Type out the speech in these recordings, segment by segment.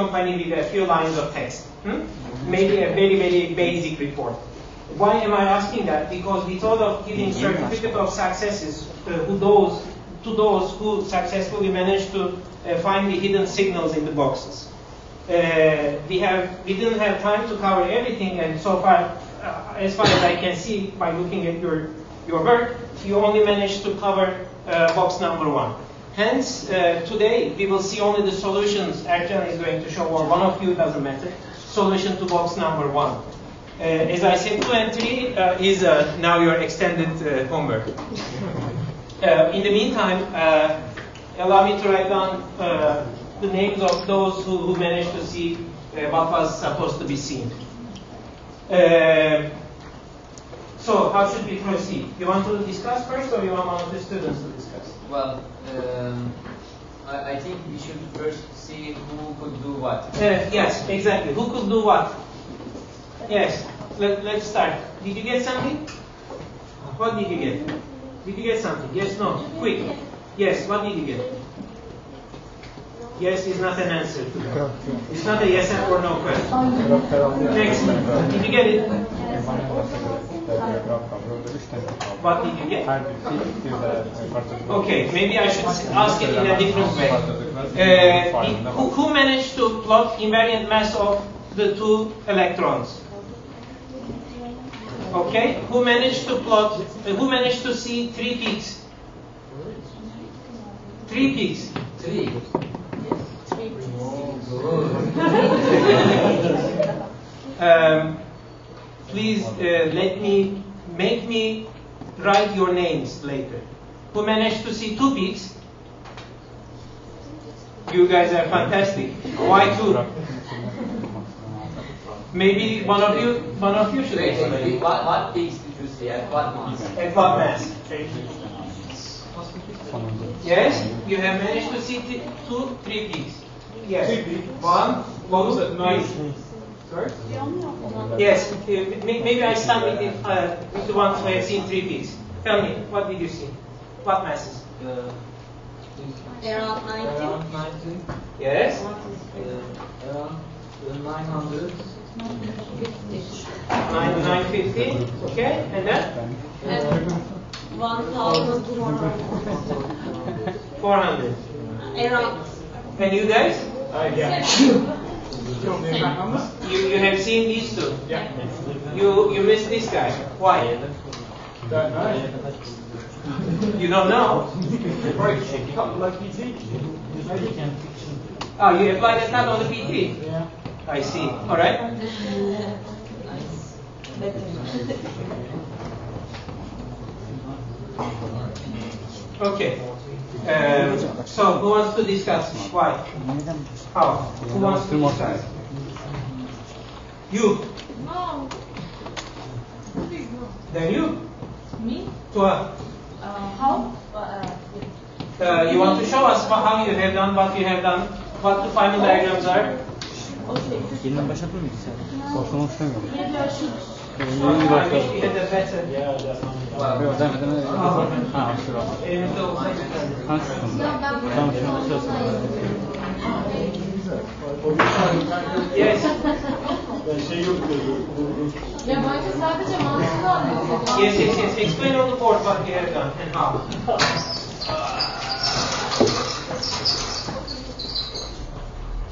company with a few lines of text. Maybe a very, very basic report. Why am I asking that? Because we thought of giving certificate of successes to those who successfully managed to find the hidden signals in the boxes. We didn't have time to cover everything, and so far, as far as I can see by looking at your work, you only managed to cover box number 1. Hence, today we will see only the solutions Erkcan is going to show, or one of you, doesn't matter, solution to box number 1. As I said, 2 and 3 is now your extended homework. In the meantime, allow me to write down the names of those who managed to see what was supposed to be seen. So, how should we proceed? You want to discuss first, or you want one of the students to discuss? Well, I think we should first see who could do what. Yes, exactly. Who could do what? Yes, let's start. Did you get something? What did you get? Did you get something? Yes, no? Quick. Yes, what did you get? Yes is not an answer to that. It's not a yes or no question. Next. Did you get it? What did you get? Okay, maybe I should ask it in a different way. Who managed to plot invariant mass of the 2 electrons? Okay, who managed to plot, who managed to see 3 peaks? 3 peaks. 3. Please make me write your names later. Who managed to see 2 peaks? You guys are fantastic. Why 2? Maybe one of you should explain. What peaks did you see? At what mass? At what mass? Yes, you have managed to see 3 peaks. Yes. 1, 2, 3. Sorry? Yes. Maybe I start with the ones who have seen 3 peaks. Tell me, what did you see? What masses? Around 90. Around 90. Yes. Around 900. 950. Okay, and then? 1,400. 400. Around. And you guys? Yeah. You have seen these 2. Yeah. You missed this guy. Why? Don't know. You don't know? Like PT. Oh, you applied that on the PT? Yeah. I see. All right. Okay. So, who wants to discuss? Why? How? Who wants to discuss? You. No. Then you. Me? Toi. How? You want to show us how you have done, what you have done, what the final diagrams are? Okay. Yeniden başlatır mıyız sen? Başlamak istemiyorum. Maybe I should. I wish we had a better. Yok demedim. Ha şurada. Elimizde olsaydı. Hangisini? Tamam şunu açıyorsun. Yes. Şey yok diyor. Ya bence sadece mantığını anlatıyor. Yes. Explain on the board what you have done and how.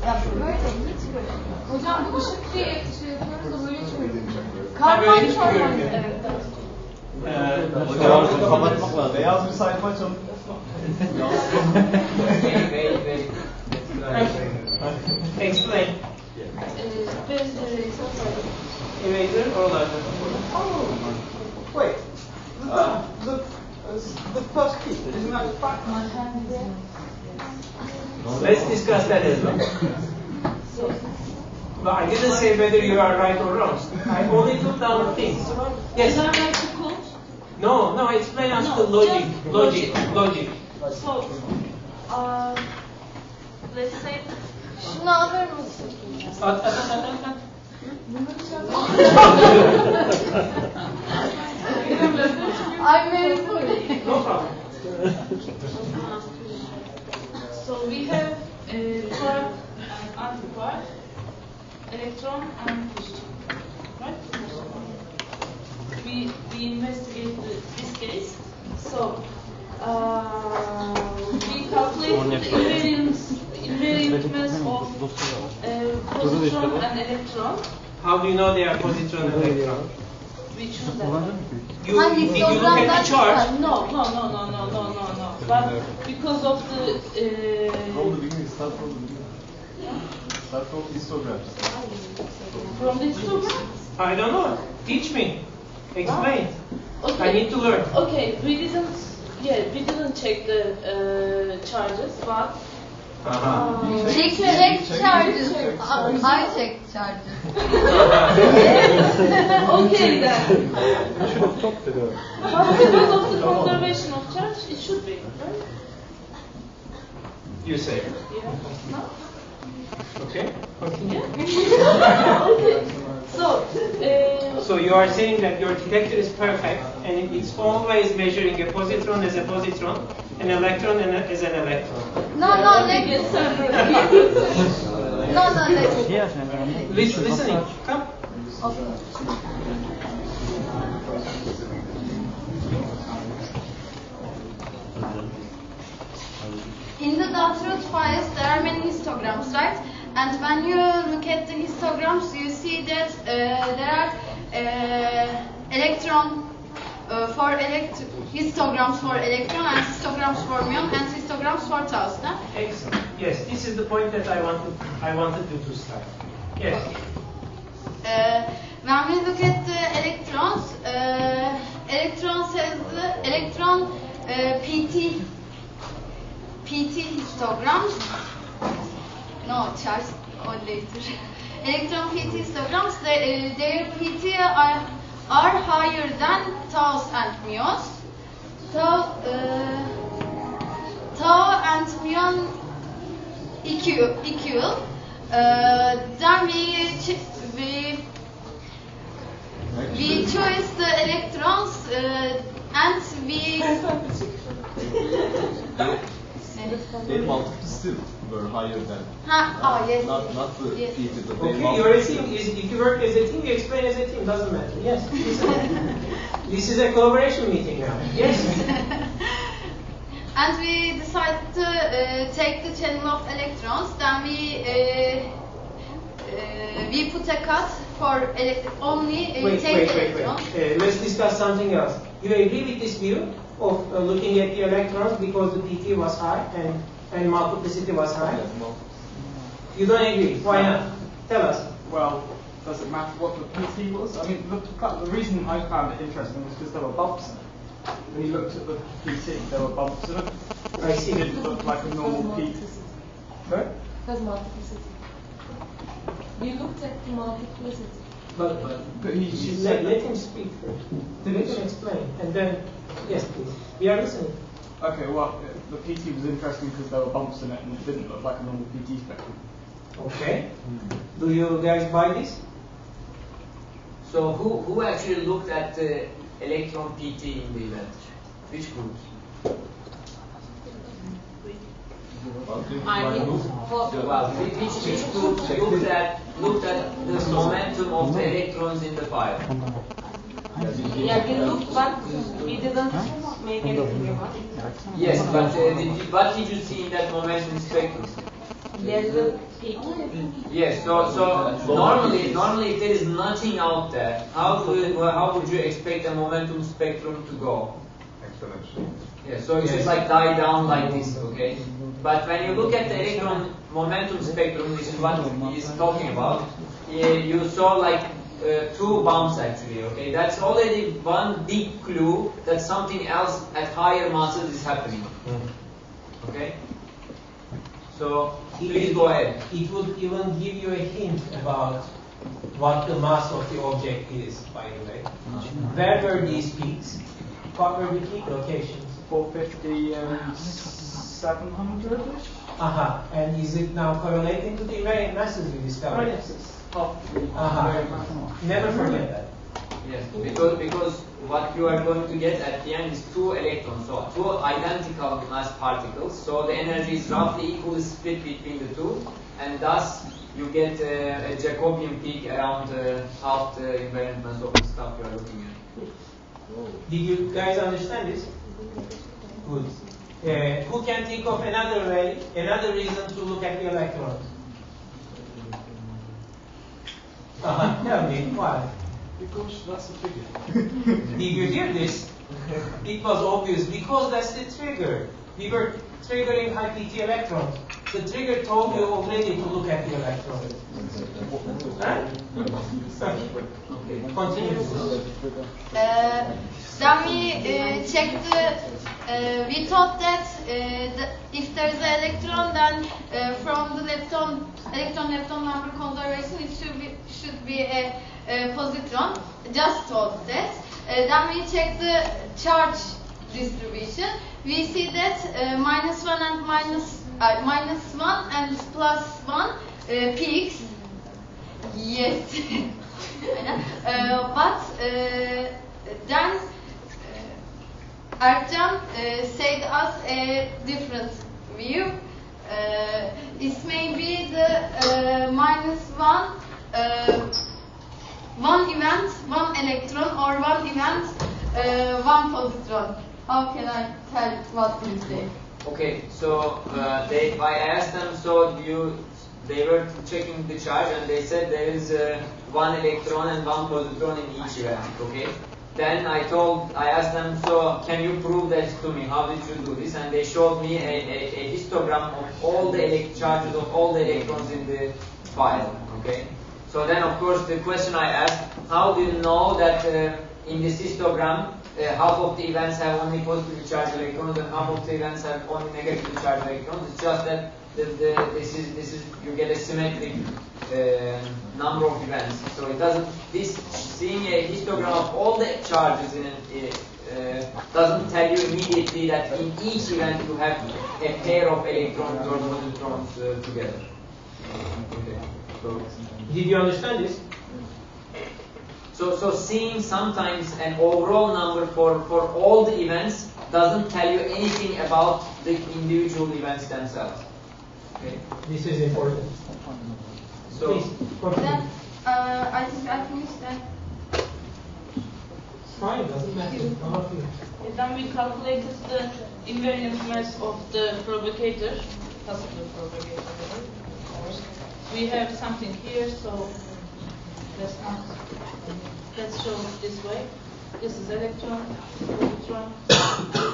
Ya böyle hiç böyle. Hocam bu ışık diye şey yapıyoruz da böyle hiç böyle. Böyle hiç görünmüyor. Evet. Hocam kapatmak lazım. Beyaz bir sayfa açalım. Very. Explain. There's Eraser or larger? Oh, wait. The first key, isn't that back? Let's discuss that as well. But I didn't say whether you are right or wrong. I only took down the things. Yes. Is that like the code? No. Explain us the logic. Logic. So, let's say, şunu alır mısın? At. I'm very sorry. No problem. So we have for antiquark, electron, and position. Right? We investigate this case. So we calculate the invariantness of positron and electron. How do you know they are positron and electron? We choose that. Did you look at the chart? No. But because of the From the beginning, start from the beginning. Start from histograms. from the histogram. I don't know. Teach me. Explain. Okay. I need to learn. Okay, we didn't check the charges, but Check charges. I check charges. okay then. You should have talked to her. But because of the conservation of charge, it should be, right? You say. Yeah. No? Okay. Continue. Okay. So you are saying that your detector is perfect and it's always measuring a positron as a positron, an electron as an electron. No, Yes, sir. Listening. Come. In the doctorate files, there are many histograms, right? And when you look at the histograms, you see that there are histograms for electron and histograms for muon and histograms for tau. Excellent. Yes, this is the point that I wanted you to start. Yes. When we look at the electrons, electron PT histograms. No, charge or later. Electron PT histograms, their PT are higher than taus and muons. Tau and muon equal. Then we choose the electrons and we. Their multiplicity were higher than. Yes. Not the yes. PT, but Okay, you're a team. If you work as a team, you explain as a team. Doesn't matter. Yes. This is a collaboration meeting now. Yes. And we decided to take the channel of electrons. Then we put a cut for only take electrons. Let's discuss something else. You agree with this view of looking at the electrons because the PT was high and multiplicity was high? You don't agree. Why not? Tell us. Well, does it matter what the PT was? I mean, the reason I found it interesting was because there were bumps in it. When you looked at the PT, there were bumps in it. I see. It didn't look like a normal PT. Right? That's multiplicity. We looked at the multiplicity. But let him speak first. Let him explain. And then, yes, please. We are listening. Okay, well, the PT was interesting because there were bumps in it and it didn't look like a normal PT spectrum. Okay. Do you guys buy this? So who actually looked at the electron PT in the event? Which groups? I mean, Well, which groups looked at the momentum of the electrons in the fire? yeah, we looked, but we didn't make anything about it. Yes, but what did you see in that momentum spectrum? There's a peak. Yes, so normally if there is nothing out there, how would you expect a momentum spectrum to go? Exponentially. Yeah, so it's just like die down like this, okay? But when you look at the electron momentum spectrum, which is what he is talking about, you saw like two bumps actually, okay? That's already one big clue that something else at higher masses is happening. Okay? So please go ahead. It would even give you a hint about what the mass of the object is, by the way. Where were these peaks? What were the peak locations? 450 and 700. And is it now correlating to the invariant masses we discovered? Never forget that. Yes, because what you are going to get at the end is two electrons, so two identical mass particles. So the energy is roughly equally split between the two, and thus you get a Jacobian peak around half the invariant mass of the stuff you are looking at. Did you guys understand this? Good. Who can think of another way, another reason to look at the electrons? Tell me, why? Because that's the figure. Did you hear this? It was obvious, because that's the trigger. We were triggering high PT electrons. The trigger told you already to look at the electrons. Huh? Okay, continue. Then we checked we thought that if there is an electron, then from the electron number conservation, it should be a positron. Just thought that. Then we checked the charge distribution. We see that -1 and -1 and +1 peaks. Yes. But then Erkcan said us a different view. It may be the -1, one event, one electron, or one event, one positron. How can I tell what you say? Okay, so I asked them, so they were checking the charge and they said there is one electron and one positron in each event, okay? Then I asked them, so can you prove that to me? How did you do this? And they showed me a histogram of all the charges of all the electrons in the file, okay? So then, of course, the question I asked, how do you know that in this histogram, half of the events have only positively charged electrons and half of the events have only negatively charged electrons? It's just that this is you get a symmetric number of events. So it doesn't. Seeing a histogram of all the charges in it doesn't tell you immediately that in each event you have a pair of electrons or positrons together. Okay. So, did you understand this? So seeing sometimes an overall number for all the events doesn't tell you anything about the individual events themselves. Okay. This is important. So, please, continue. Then I think I finished that. Fine, doesn't matter. Then we calculated the invariant mass of the propagator, possible propagator. We have something here, so let's show it this way. This is electron, positron,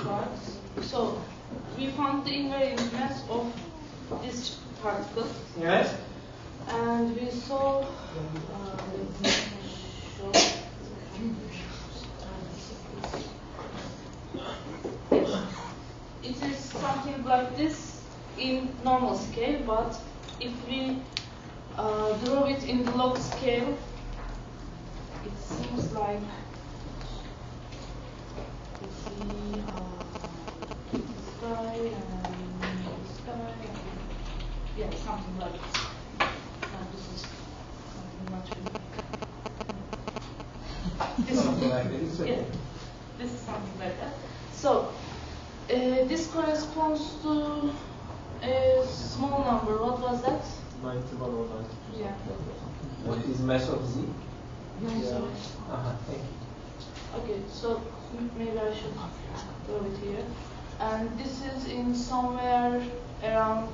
quarks. So we found the invariant mass of this particle. Yes. And we saw, let me show. Yes. It is something like this in normal scale, but if we draw it in the log scale, it seems like, let's see, sky and sky, yeah, something like this. This is something much bigger. Something like this. Yeah, this is something like that. So, this corresponds to a small number. What was that? 91 or 92. Yeah. What is mass of Z? Thank you. Okay, so maybe I should draw it here. And this is in somewhere around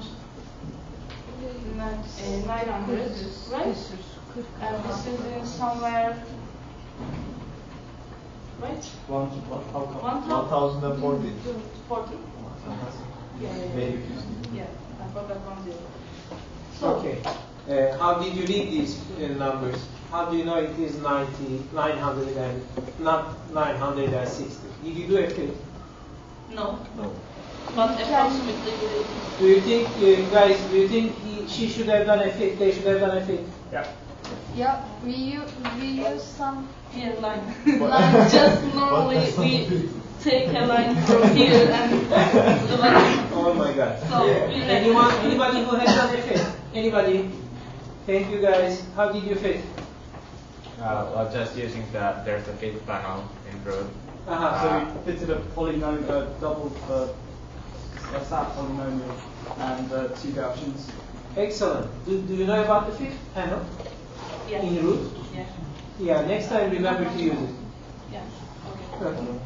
900, right? And this is in somewhere, right? 1040. 40? Yeah. Maybe 50. Yeah, I forgot 10. So, okay. How did you read these numbers? How do you know it is 900 and not 960? Did you do a fit? no. No. But approximately. Do you think, guys, she should have done a fit? They should have done a fit? Yeah. Yeah, we use some Yeah, line. line. Just normally we take a line from here and do like. Oh my God. So we Anybody who has done a fit? Anybody? Thank you, guys. How did you fit? Just using that, there's a fit panel in road. So we fitted a double sat polynomial and two Gaussians. Excellent. Do you know about the fifth panel? Yeah. In root? Yeah. Yeah, next time remember to use it. Yeah. Okay. Okay. Very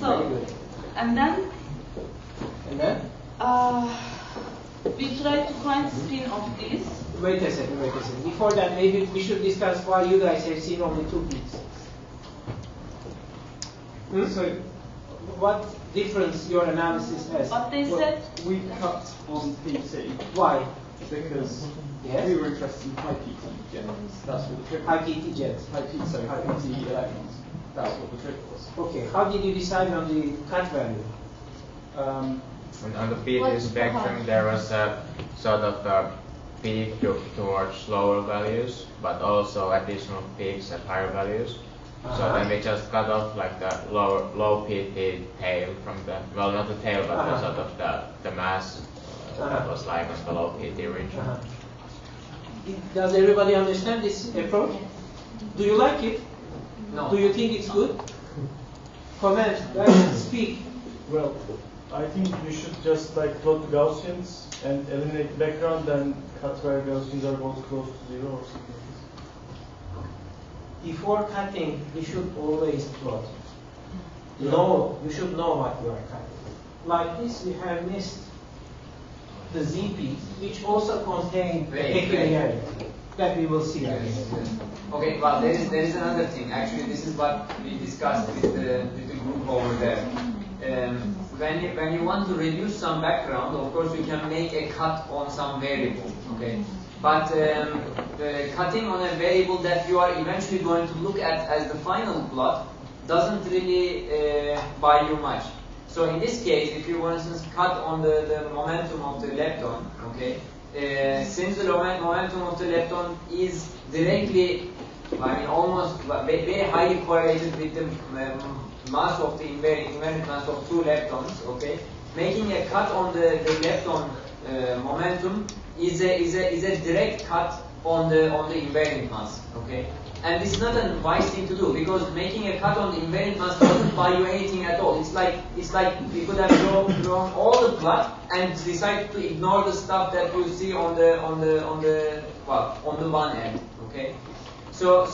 So, good. and then And then? we try to find spin of this. Wait a second. Before that, maybe we should discuss why you guys have seen only two peaks. So, what difference your analysis has? What they Well, said, we cut on PT Why? because Yes? we were interested in high PT gens. That's what the trick was. High PT jets. High PT, so high PT electrons. That's what the trick was. Okay, how did you decide on the cut value? And on the PT spectrum, there was a sort of a peak towards lower values, but also additional peaks at higher values. So then we just cut off like the low PT tail from the, well, not the tail, but the sort of the mass that was lying on the low PT region. Does everybody understand this approach? Do you like it? No. Do you think it's good? Comment, guys, speak. Well, I think you should just like plot the Gaussians and eliminate the background, then cut where Gaussians are both close to zero or something like this. Before cutting, you should always plot. No, you should know what you are cutting. Like this, we have missed the ZP, which also contain peculiarity that we will see again. Okay, well, there is another thing. Actually, this is what we discussed with the group over there. When you want to reduce some background, of course, you can make a cut on some variable. Okay, but cutting on a variable that you are eventually going to look at as the final plot doesn't really buy you much. So in this case, if you, for instance, cut on the momentum of the lepton, okay, since the momentum of the lepton is directly, I mean, almost very highly correlated with the mass of the invariant mass of two leptons, okay, making a cut on the lepton momentum is a direct cut on the invariant mass, okay. And this is not a wise thing to do, because making a cut on the invariant mass doesn't buy you anything at all. It's like we could have drawn all the plot and decided to ignore the stuff that you see on the one end. Okay. So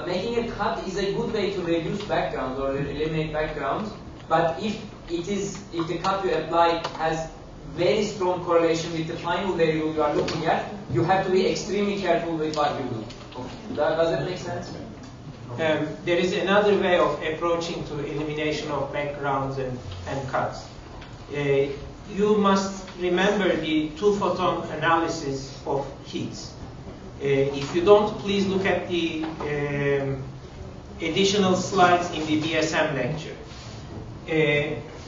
making a cut is a good way to reduce backgrounds or eliminate backgrounds. But if the cut you apply has very strong correlation with the final variable you are looking at, you have to be extremely careful with what you do. Does that make sense? There is another way of approaching to elimination of backgrounds and cuts. You must remember the two-photon analysis of heats. If you don't, please look at the additional slides in the DSM lecture.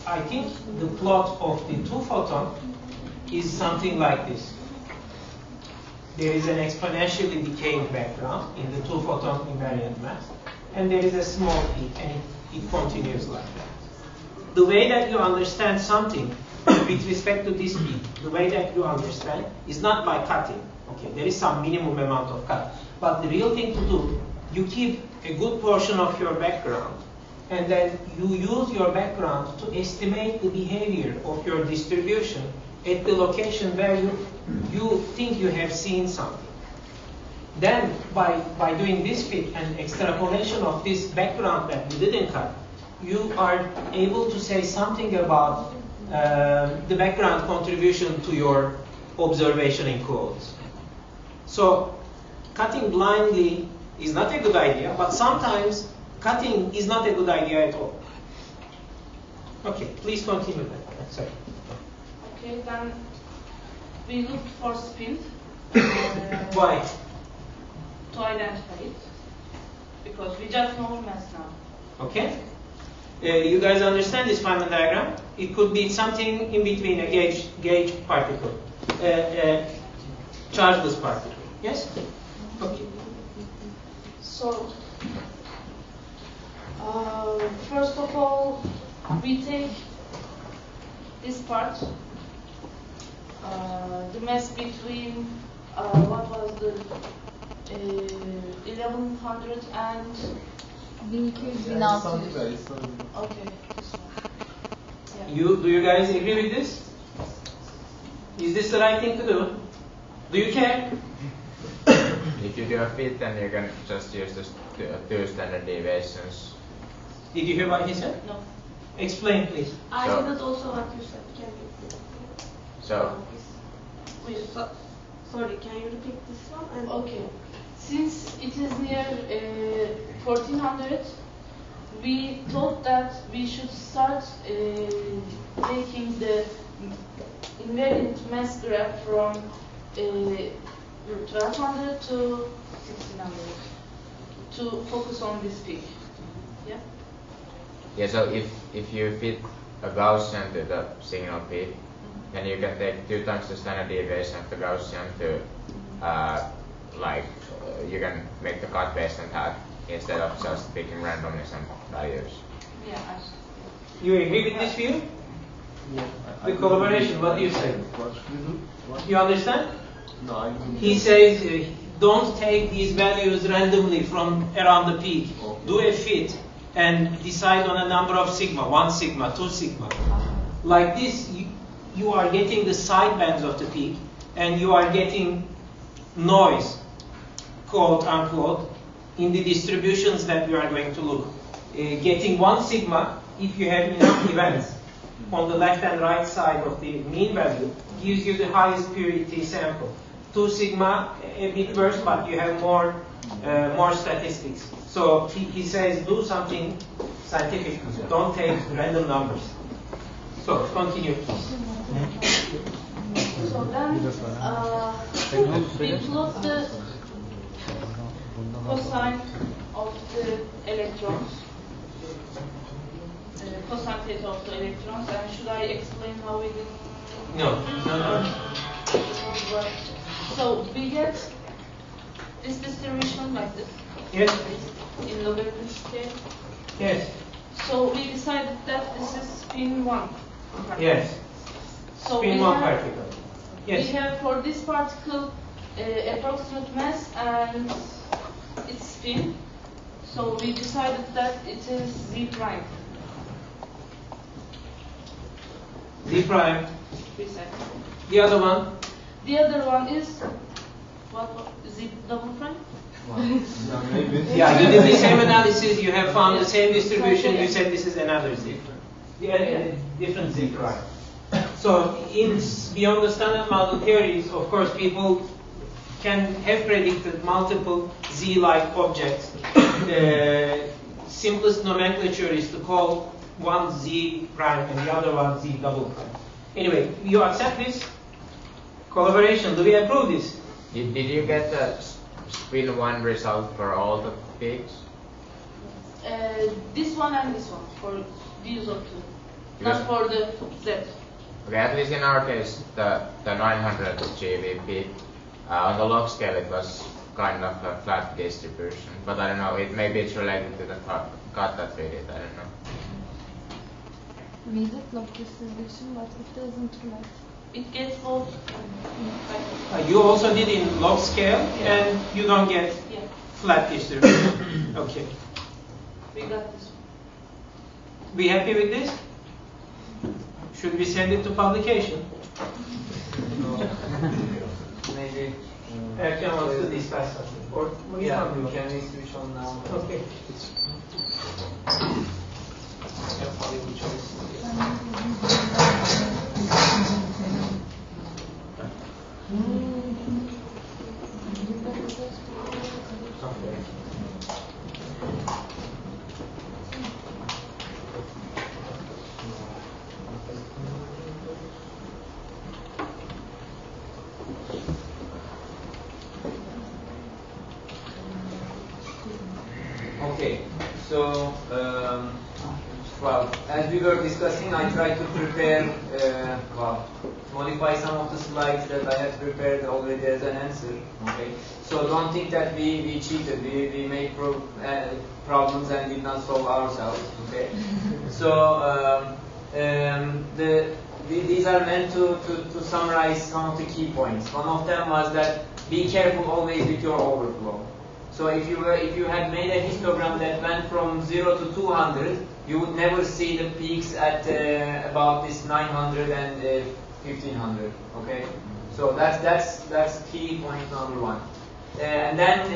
I think the plot of the two-photon is something like this. There is an exponentially decaying background in the two-photon invariant mass, and there is a small peak, and it continues like that. The way that you understand something with respect to this peak, the way that you understand is not by cutting. Okay, there is some minimum amount of cut, but the real thing to do, you keep a good portion of your background, and then you use your background to estimate the behavior of your distribution at the location where you think you have seen something. Then, by doing this fit and extrapolation of this background that you didn't cut, you are able to say something about the background contribution to your observation in quotes. So, cutting blindly is not a good idea, but sometimes cutting is not a good idea at all. Okay, please continue that. Sorry. okay, then we looked for spin. Why? To identify it, because we just know mass now. Okay. You guys understand this Feynman diagram? It could be something in between a gauge particle, chargeless particle. Yes? Okay. So, first of all, we take this part, the mass between, what was the 1100 and 1200. okay. Yeah. Do you guys agree with this? Is this the right thing to do? Do you care? If you do a fit, then you can just use the two standard deviations. Did you hear what he said? No. Explain, please. I So- did also what you said. Can you So, Sorry, can you repeat this one? And Okay. Since it is near 1400, we thought that we should start making the invariant mass graph from 1200 to 1600 to focus on this peak. Yeah? yeah, so if you fit a Gaussian to the signal peak, then you can take 2 times the standard deviation of the Gaussian to, you can make the cut based on that instead of just picking randomly some values. Yeah, You agree with this view? The collaboration, what do you say? You understand? No, I don't. He says, don't take these values randomly from around the peak. Do a fit and decide on a number of sigma, 1 sigma, 2 sigma. Like this, you are getting the sidebands of the peak and you are getting noise, quote unquote, in the distributions that we are going to look. Getting 1 sigma, if you have enough events on the left and right side of the mean value, gives you the highest purity sample. 2 sigma, a bit worse, but you have more statistics. So he says do something scientific. Don't take random numbers. So continue. So then we plot the cosine of the electrons, cosine theta of the electrons, and should I explain how we do? No. So we get this distribution like this. Yes. In logarithmic scale. Yes. So we decided that this is spin 1. Yes. So Spin we 1 have- particle. Yes. We have for this particle approximate mass and its spin. So we decided that it is Z prime. Z prime. We said. The other one. The other one is what? Z double prime? Yeah, you did the same analysis. You have found the same distribution. You said this is another Z. Yeah, different Z prime. So in beyond the standard model theories, of course, people can have predicted multiple Z-like objects. The simplest nomenclature is to call one Z prime and the other one Z double prime. Anyway, you accept this collaboration? Do we approve this? Did you get the spin 1 result for all the peaks? This one and this one for these of two, Yes. not for the Z. Okay, at least in our case, the 900 GeV peak, on the log scale it was kind of a flat distribution, but I don't know, maybe it's related to the cut that we did, I don't know. We did log distribution, but it doesn't reflect. It gets both. You also did in log scale, and you don't get Yeah, flat distribution. Okay. we got this one. We happy with this? Should we send it to publication? Maybe. Erkcan wants to discuss something. Or what do you Yeah, want to do? can we switch on now? Okay. Okay, so well, as we were discussing, I tried to prepare, modify some of the slides that I had prepared already as an answer. Okay, so don't think that we cheated. We made problems and did not solve ourselves. Okay, so these are meant to summarize some of the key points. One of them was that be careful always with your overflow. So if you had made a histogram that went from 0 to 200, you would never see the peaks at about this 950 1500. Okay, so that's key point number one. And then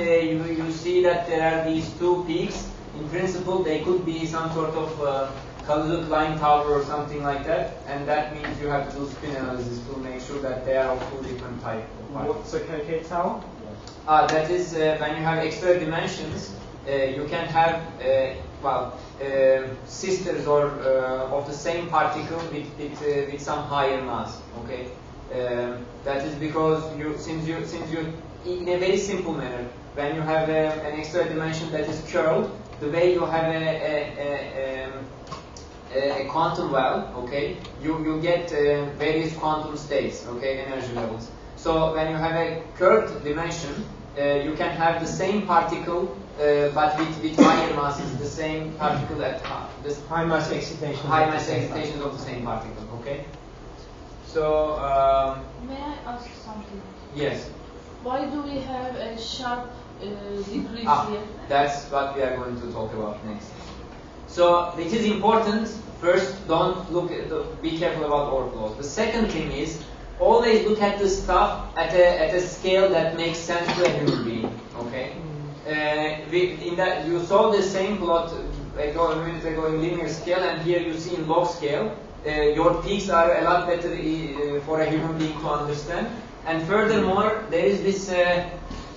you see that there are these two peaks. In principle, they could be some sort of Kazuk line tower or something like that, and that means you have to do spin analysis to make sure that they are of two different types. What's a KK tower? That is when you have extra dimensions, you can have sisters or of the same particle with some higher mass. Okay, that is because since you in a very simple manner, when you have an extra dimension that is curled, the way you have a quantum well, okay, you get various quantum states, okay, energy levels. So when you have a curved dimension, you can have the same particle, but with higher masses, the same particle at this high mass excitation. High mass excitations of the same particle, okay. So may I ask something? Yes. Why do we have a sharp decrease here? That's what we are going to talk about next. So it is important. First, don't be careful about overflows. The second thing is always look at the stuff at a scale that makes sense to a human being. Okay. In that you saw the same plot a minute ago in linear scale, and here you see in log scale. Your peaks are a lot better for a human being to understand. And furthermore, there is this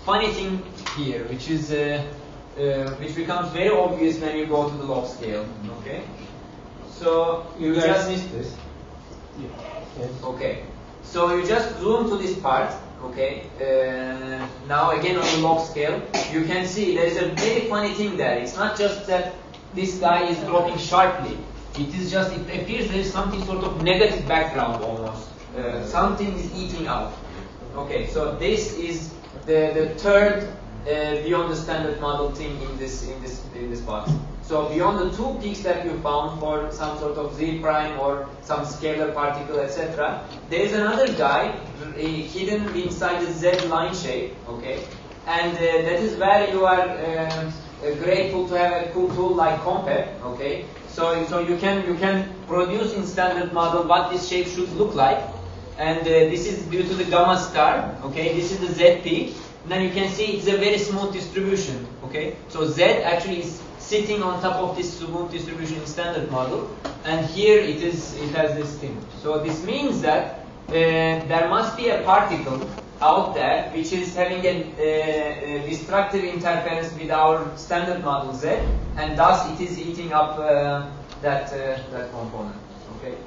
funny thing here, which is which becomes very obvious when you go to the log scale. Okay, so you just missed this. Yes. Okay, so you just zoom to this part. Okay, now again on the log scale, you can see there is a very funny thing there. It's not just that this guy is dropping sharply. It is just it appears there is something sort of negative background almost. Something is eating out. Okay, so this is the third beyond the standard model thing in this box. So beyond the two peaks that you found for some sort of Z prime or some scalar particle, etc., there is another guy hidden inside the Z line shape. Okay, and that is where you are grateful to have a cool tool like Compe. Okay, so you can produce in standard model what this shape should look like. And this is due to the gamma star, okay, this is the Z peak. And then you can see it's a very smooth distribution, okay. So Z actually is sitting on top of this smooth distribution in standard model, and here it has this thing. So this means that there must be a particle out there which is having a destructive interference with our standard model Z, and thus it is eating up that component, okay.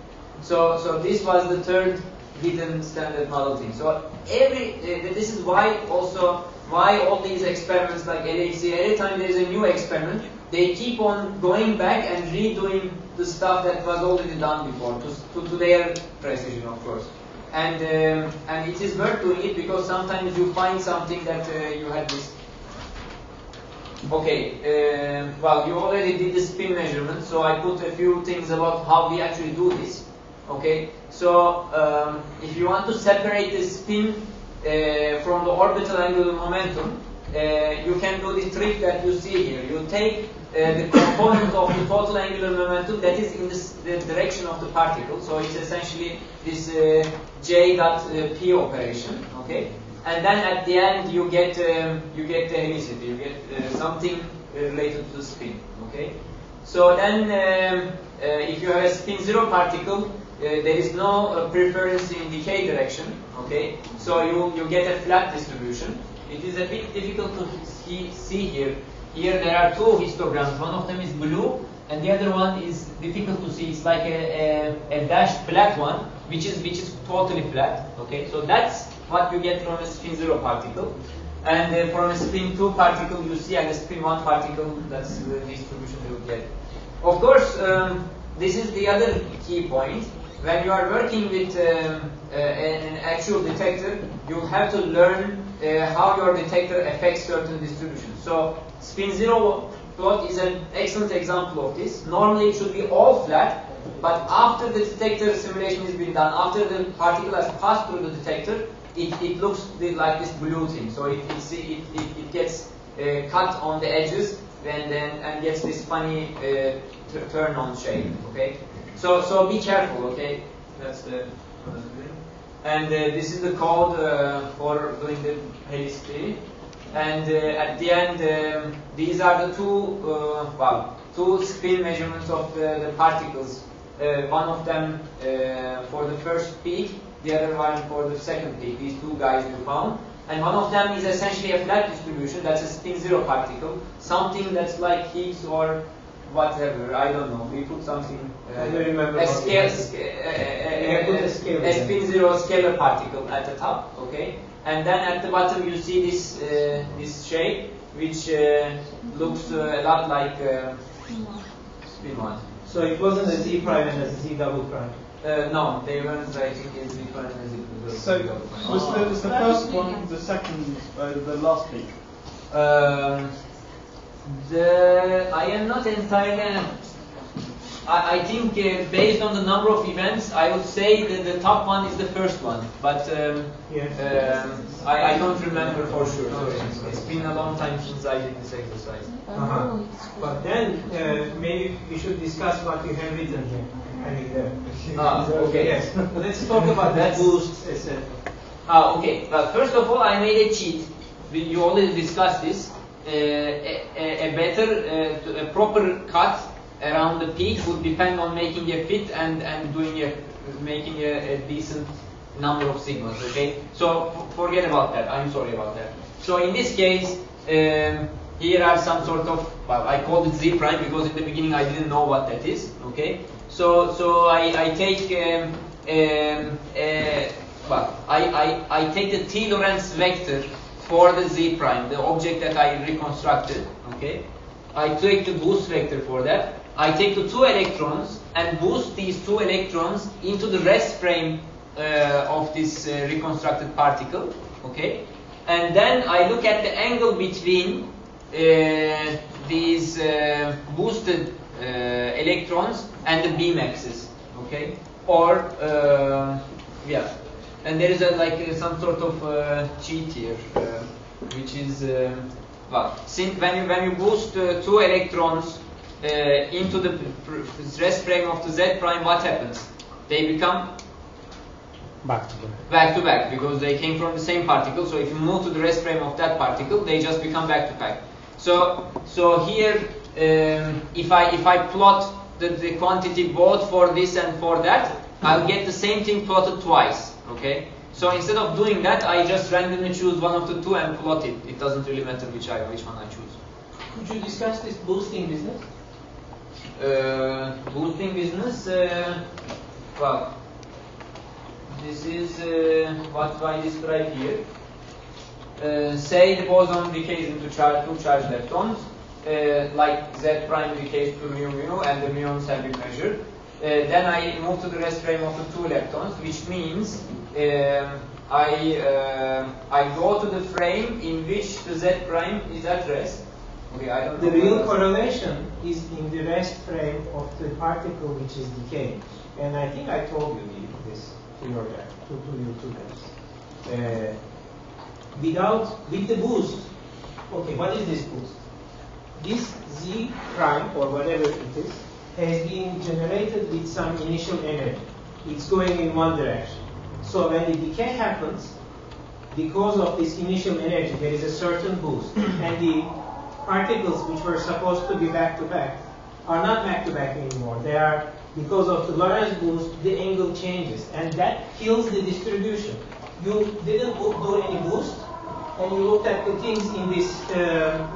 So this was the third hidden standard model thing. So this is why all these experiments like LHC, every time there is a new experiment, they keep on going back and redoing the stuff that was already done before to their precision, of course. And it is worth doing it because sometimes you find something that you had missed. Okay, well, you already did the spin measurement, so I put a few things about how we actually do this. Okay, so if you want to separate the spin from the orbital angular momentum, you can do the trick that you see here. You take the component of the total angular momentum that is in the direction of the particle. So it's essentially this J dot P operation. Okay, and then at the end you get the helicity. You get something related to the spin. Okay, so then if you have a spin zero particle, there is no preference in decay direction, okay? So you get a flat distribution. It is a bit difficult to see here. Here there are two histograms. One of them is blue, and the other one is difficult to see. It's like a dashed black one, which is totally flat, okay? So that's what you get from a spin zero particle. And from a spin 2 particle you see, and a spin 1 particle, that's the distribution you get. Of course, this is the other key point. When you are working with an actual detector, you have to learn how your detector affects certain distributions. So spin zero plot is an excellent example of this. Normally it should be all flat, but after the detector simulation has been done, after the particle has passed through the detector, it looks like this blue thing. So it gets cut on the edges and gets this funny turn-on shape. Okay. So be careful, okay? That's the And this is the code for doing the pasty. And at the end, these are the two spin measurements of the particles. One of them for the first peak, the other one for the second peak. These two guys we found. And one of them is essentially a flat distribution. That's a spin zero particle. Something that's like Higgs or whatever. I don't know. We put something. I don't remember. A spin zero scalar particle at the top. Okay. And then at the bottom you see this this shape, which looks a lot like spin one. So it wasn't a Z prime and a Z double prime. No, they weren't. I think it's Z prime and Z double prime. So was the first one, the second, the last peak? I am not entirely. I think based on the number of events, I would say that the top one is the first one, but I don't remember for sure. It's been a long time since I did this exercise. But then maybe we should discuss what you have written here. I mean, okay. Yes. Let's talk about that boost, etc. Okay. Well, first of all, I made a cheat. You already discussed this. A better, a proper cut around the peak would depend on making a fit and making a decent number of sigmas. Okay, so forget about that. I'm sorry about that. So in this case, here are some sort of, well, I called it Z prime because in the beginning I didn't know what that is. Okay, so I take I take the T Lorentz vector for the Z prime, the object that I reconstructed. Okay, I take the boost vector for that. I take the two electrons and boost these two electrons into the rest frame of this reconstructed particle. Okay, and then I look at the angle between these boosted electrons and the beam axis. Okay, or yeah, and there is some sort of cheat here, which is since when you boost two electrons into the rest frame of the Z prime, what happens? They become back to back because they came from the same particle. So if you move to the rest frame of that particle, they just become back to back. So here, if I plot the quantity both for this and for that, I'll get the same thing plotted twice. Okay. So instead of doing that, I just randomly choose one of the two and plot it. It doesn't really matter which one I choose. Could you discuss this boosting business? Boosting business, well, this is what I describe here. Say the boson decays into two charged leptons, like Z prime decays to mu mu, and the muons have been measured. Then I move to the rest frame of the two leptons, which means I go to the frame in which the Z prime is at rest. Okay, I don't know. The real correlation is in the rest frame of the particle which is decaying. And I think I told you this to you two guys. With the boost, okay, what is this boost? This Z prime, or whatever it is, has been generated with some initial energy. It's going in one direction. So when the decay happens, because of this initial energy, there is a certain boost. And the particles which were supposed to be back-to-back are not back-to-back anymore. They are, because of the Lorentz boost, the angle changes. And that kills the distribution. You didn't do any boost, and you looked at the things in this,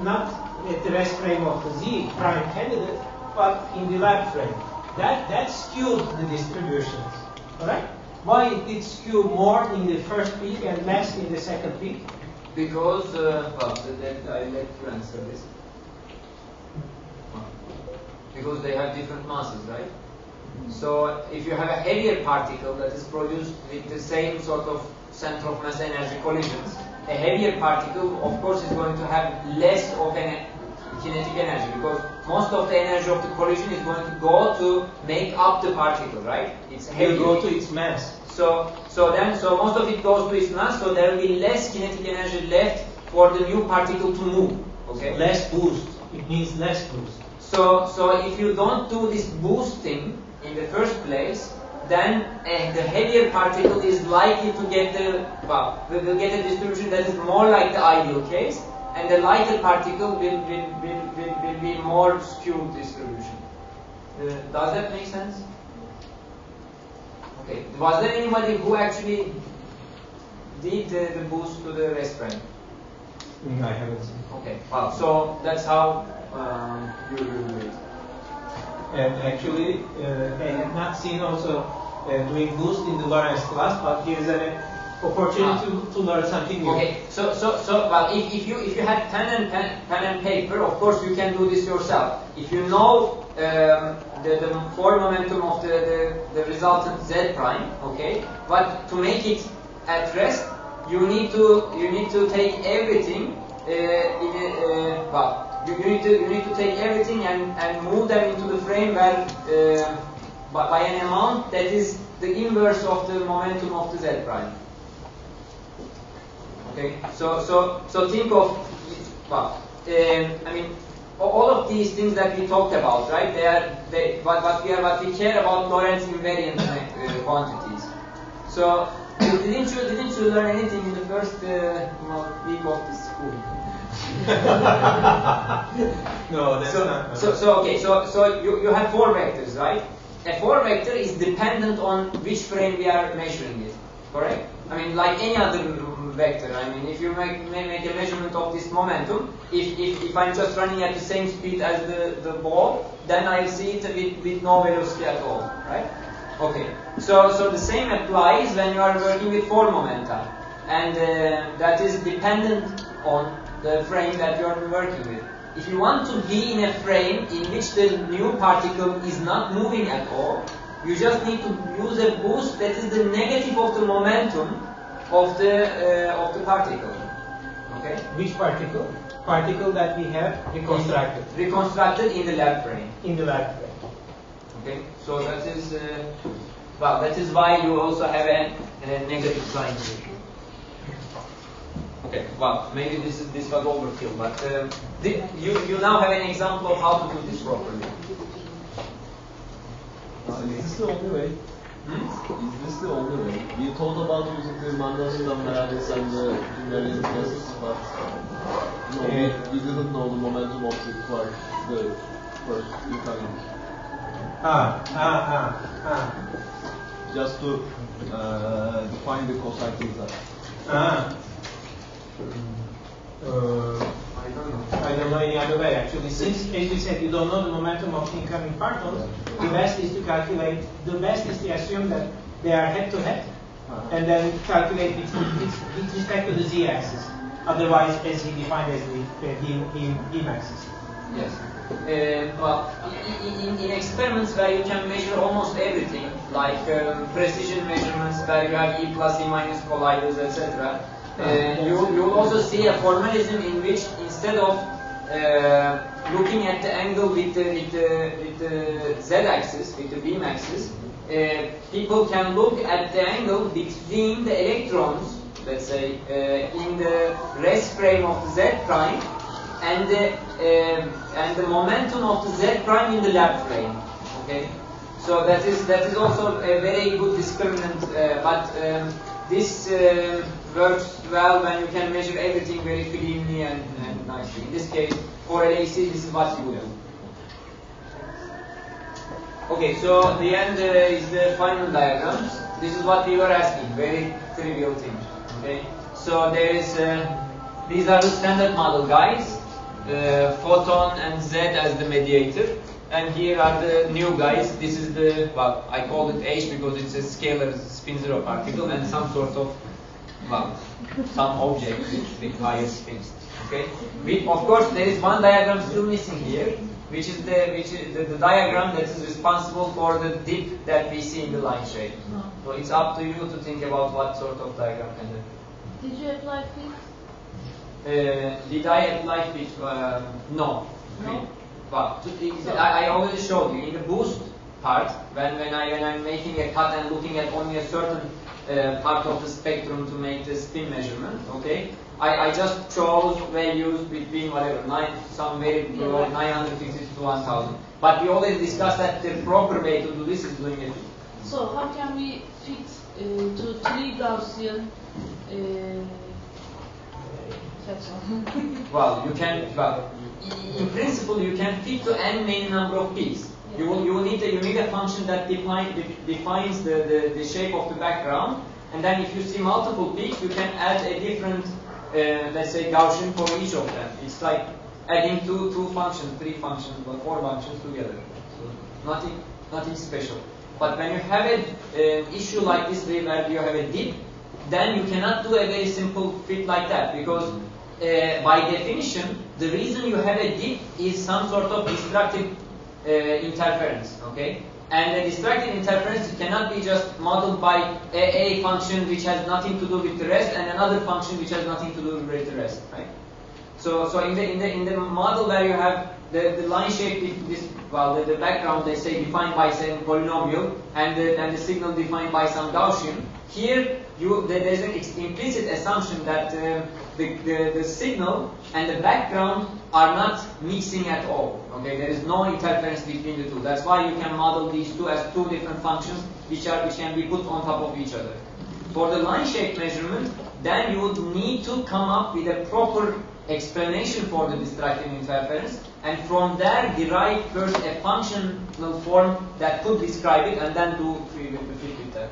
not at the rest frame of the Z prime candidate, but in the lab frame. That skewed the distributions. Alright? Why it did skew more in the first peak and less in the second peak? Because, I let you answer this. Because they have different masses, right? So if you have a heavier particle that is produced with the same sort of center of mass energy collisions, a heavier particle, of course, is going to have less of an kinetic energy, because most of the energy of the collision is going to go to make up the particle, right? It's heavy. It will go to its mass. So most of it goes to its mass, so there will be less kinetic energy left for the new particle to move. Okay. Less boost. It means less boost. So if you don't do this boosting in the first place, then the heavier particle is likely to get will get a distribution that is more like the ideal case, and the lighter particle will be more skewed distribution. Does that make sense? Okay. Was there anybody who actually did the boost to the rest frame? I haven't seen. Okay. Well, so that's how you do it. And actually, I have not seen also doing boost in the Lawrence class, but here is an opportunity to learn something new. Okay, so well, if you had pen and paper, of course you can do this yourself. If you know the forward momentum of the resultant z prime, okay, but to make it at rest, you need to take everything you need to take everything and move them into the frame where by an amount that is the inverse of the momentum of the z prime. Okay, so think of I mean, all of these things that we talked about, right? What we care about Lorentz invariant quantities. So didn't you learn anything in the first week of this school? No, that's not. So you have four vectors, right? A four vector is dependent on which frame we are measuring it, correct? I mean, like any other vector. I mean, if you make a measurement of this momentum, if I'm just running at the same speed as the ball, then I'll see it with no velocity at all, right? Okay. So the same applies when you are working with four momenta, and that is dependent on the frame that you are working with. If you want to be in a frame in which the new particle is not moving at all, you just need to use a boost that is the negative of the momentum of the particle. Okay? Which particle? Particle that we have reconstructed. Reconstructed in the lab frame. In the lab frame. Okay. So that is that is why you also have a negative sign here. Okay. Well, maybe this was overkill, but you now have an example of how to do this properly. Is this the only way? Is this the only way? You told about using the Mandelstam variables and the invariant tests, but you didn't know the momentum of the first Italian. Just to define the cosine theta. I don't know any other way actually. Since, as you said, you don't know the momentum of incoming partons, the best is to calculate. The best is to assume that they are head-to-head, and then calculate with respect to the z-axis. Otherwise, as he defined as the beam axis. Yes. Well, in experiments where you can measure almost everything, like precision measurements where you have E plus E minus colliders, etc. You will also see a formalism in which instead of looking at the angle with the z-axis, with the beam axis, people can look at the angle between the electrons, let's say, in the rest frame of the z prime and the momentum of the z prime in the lab frame. Okay, so that is also a very good discriminant, but this works well when you can measure everything very cleanly and nicely. In this case, for LAC, this is what you do. Okay, so the end is the final diagrams. This is what we were asking, very trivial thing. Okay, so there is these are the standard model guys, photon and Z as the mediator, and here are the new guys. This is the, well, I call it H because it's a scalar spin zero particle and some sort of, well, some object with higher spins. Okay. Of course, there is one diagram still missing here, which is the diagram that is responsible for the dip that we see in the line shape. So it's up to you to think about what sort of diagram can do. Did you apply fit? Did I apply fit? No. No. But I already showed you in the boost part when I'm making a cut and looking at only a certain part of the spectrum to make the spin measurement. Okay. I just chose values between whatever, some very below 950 to 1000. But we already discussed that the proper way to do this is doing it So how can we fit to 3 Gaussian section? Well, you can. Well, in principle, you can fit to n many number of peaks. You will need a function that defines the shape of the background, and then if you see multiple peaks, you can add a different, let's say, Gaussian for each of them. It's like adding two functions, 3 functions, or 4 functions together. So nothing special. But when you have an issue like this where you have a dip, then you cannot do a very simple fit like that, because by definition, the reason you have a dip is some sort of destructive interference, okay? And a destructive interference cannot be just modeled by a function which has nothing to do with the rest and another function which has nothing to do with the rest, right? So in the model where you have the line shape, the background, they say, defined by some polynomial, and the signal defined by some Gaussian. Here, there's an implicit assumption that the signal and the background are not mixing at all. Okay, there is no interference between the two. That's why you can model these two as 2 different functions which can be put on top of each other. For the line shape measurement, then you would need to come up with a proper explanation for the destructive interference, and from there derive first a functional form that could describe it, and then do the fit with that.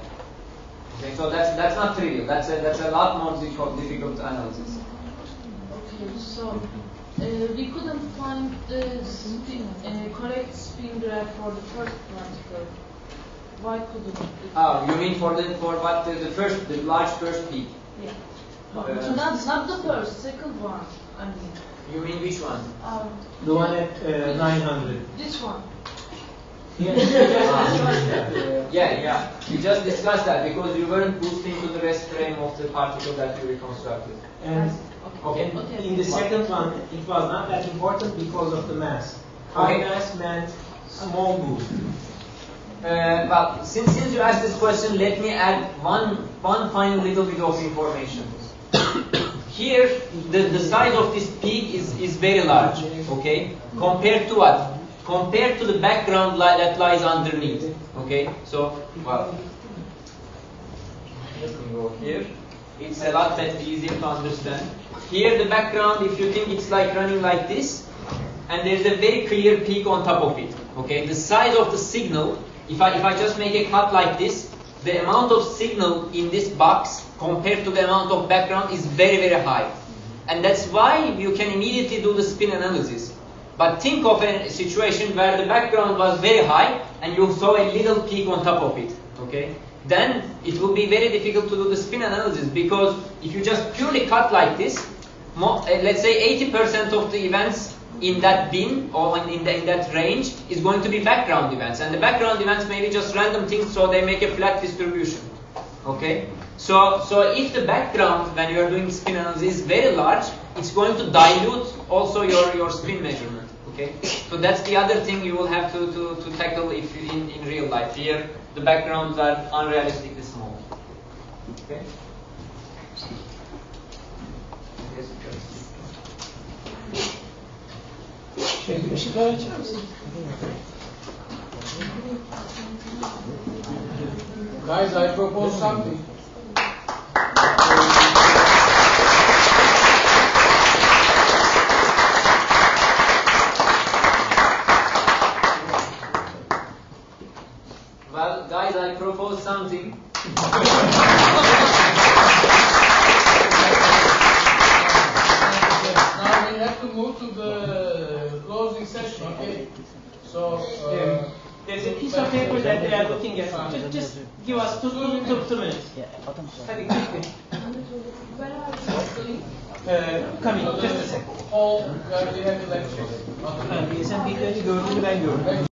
Okay, so that's not trivial. That's a lot more difficult analysis. Okay, so we couldn't find the correct spin graph for the first particle. Why couldn't we? Oh, you mean for what the large first peak? Yeah. Not the first, second one. I mean. You mean which one? The one at 900. This one. Yeah. We just discussed that because you weren't boosting to the rest frame of the particle that you reconstructed. And okay. In the second one, it was not that important because of the mass. High mass meant small boost. Well, since you asked this question, let me add one final little bit of information. Here, the size of this peak is very large, okay? Compared to what? Compared to the background that lies underneath, okay? So, well, let me go here. It's a lot easier to understand. Here, the background, if you think it's like running like this, and there's a very clear peak on top of it, okay? The size of the signal, if I just make a cut like this, the amount of signal in this box compared to the amount of background is very, very high. And that's why you can immediately do the spin analysis. But think of a situation where the background was very high and you saw a little peak on top of it, okay? Then it will be very difficult to do the spin analysis, because if you just purely cut like this, let's say 80% of the events in that bin or in that range is going to be background events, and the background events may be just random things, so they make a flat distribution. Okay, so if the background when you are doing spin analysis is very large, it's going to dilute also your spin measurement. Okay, so that's the other thing you will have to tackle if in real life. Here the backgrounds are unrealistically small. Okay. Guys, I propose something. Well, guys, I propose something. Now we have to move to the closing session, okay? So, there's a piece of paper that they are looking at. Just give us two minutes. Hadi quickly. Coming, just a second. Hall, where we have the lecture. Sen bir gördüğünü ben gördüm.